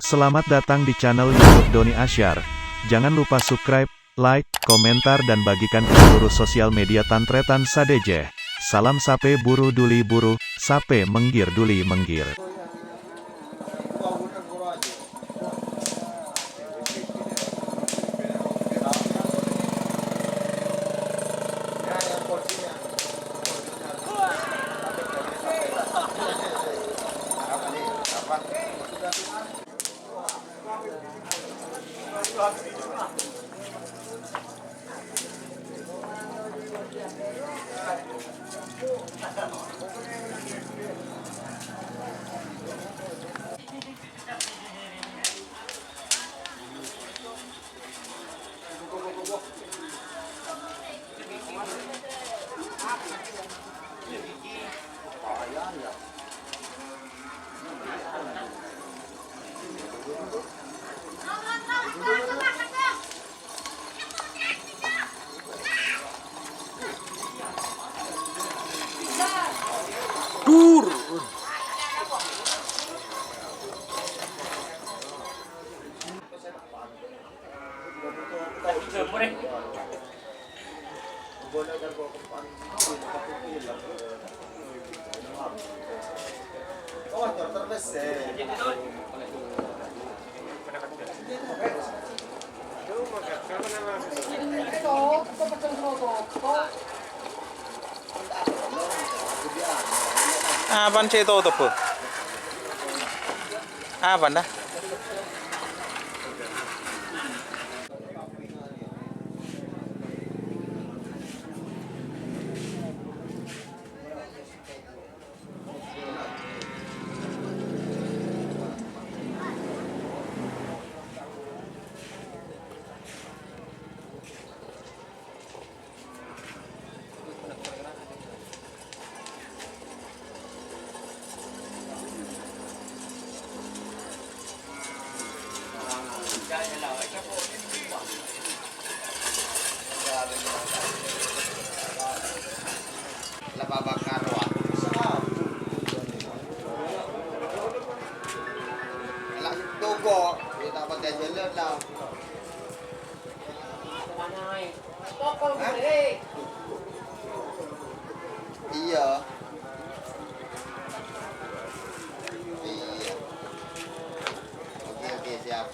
Selamat datang di channel YouTube Doni Asyar. Jangan lupa subscribe, like, komentar dan bagikan ke seluruh sosial media Tantretan Sadejeh. Salam sape buru duli buru, sape menggir duli menggir. Apaan sih itu tuh? Apa dah? Lababakar wah. Lah togo, kita pakai jalan lah. Iya. Iya. Oke, siap.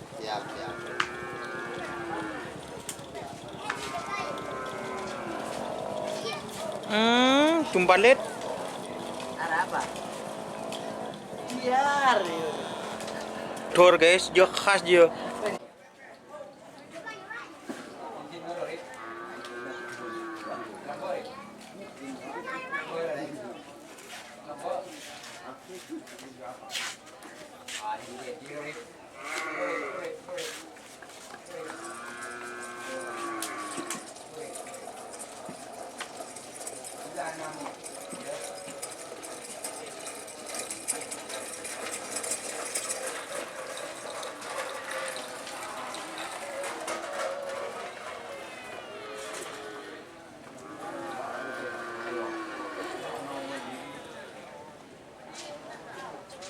Jumpa lihat. Ada apa? Biar. Dor guys, jo khas jo.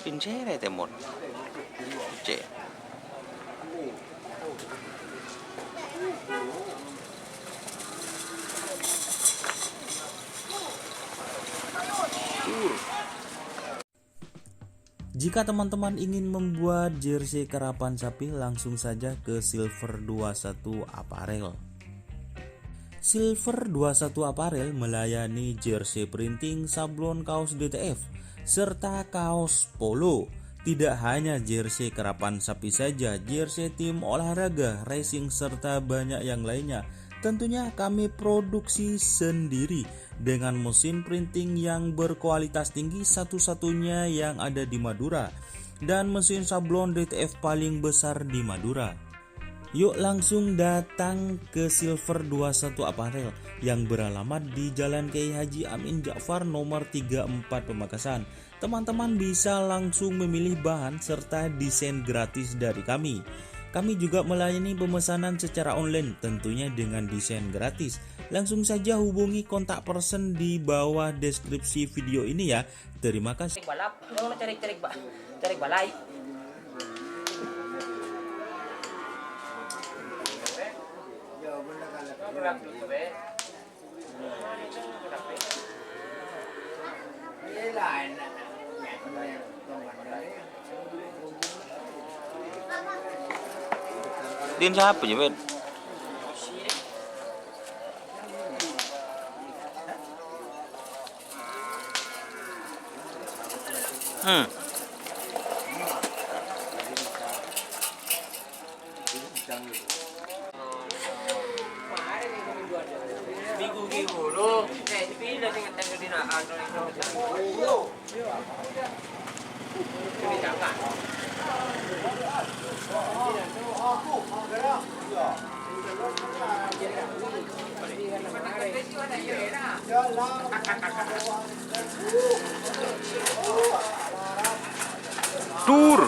Pincere temon. Cek. Jika teman-teman ingin membuat jersey karapan sapi, langsung saja ke Silver 21 Apparel. Silver 21 Apparel melayani jersey printing, sablon kaos DTF, serta kaos polo. Tidak hanya jersey karapan sapi saja, jersey tim olahraga, racing, serta banyak yang lainnya. Tentunya kami produksi sendiri dengan mesin printing yang berkualitas tinggi, satu-satunya yang ada di Madura, dan mesin sablon DTF paling besar di Madura. Yuk langsung datang ke Silver 21 Apparel yang beralamat di Jalan Kiai Haji Amin Ja'far nomor 34 Pamekasan. Teman-teman bisa langsung memilih bahan serta desain gratis dari kami. Kami juga melayani pemesanan secara online, tentunya dengan desain gratis. Langsung saja hubungi kontak person di bawah deskripsi video ini ya. Terima kasih. Balap, ano tarik balay. Din siapa ya, Ben? Bigo-bigo lo. Pila sing tanggal dinaan no. Ini jangan. Tur.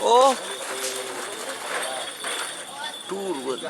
Oh. Turun.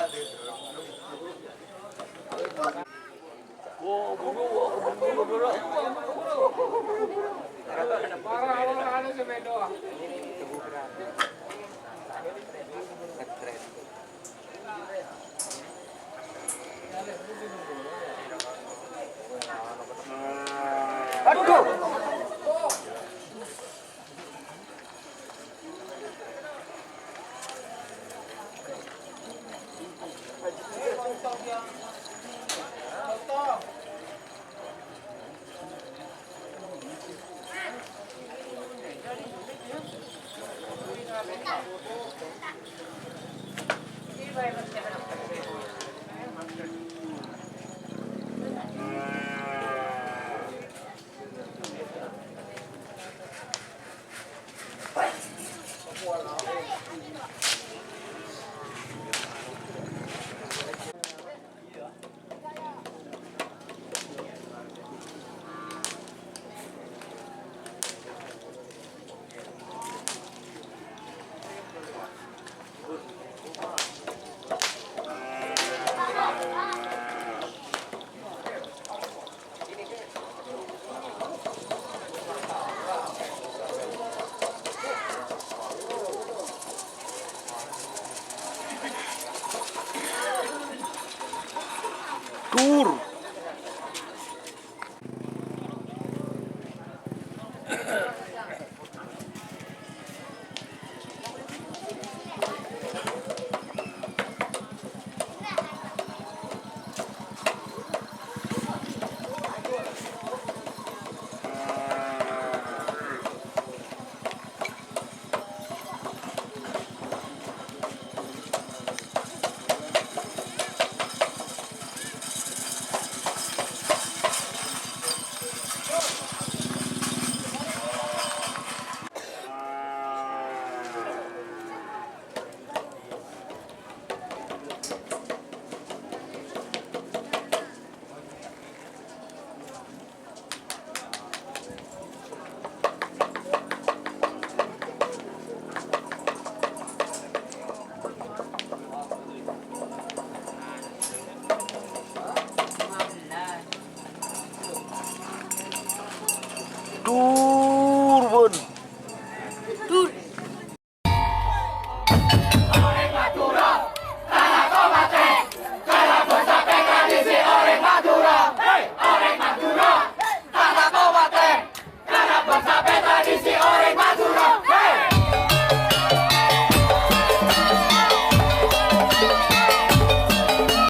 Tur. Tur.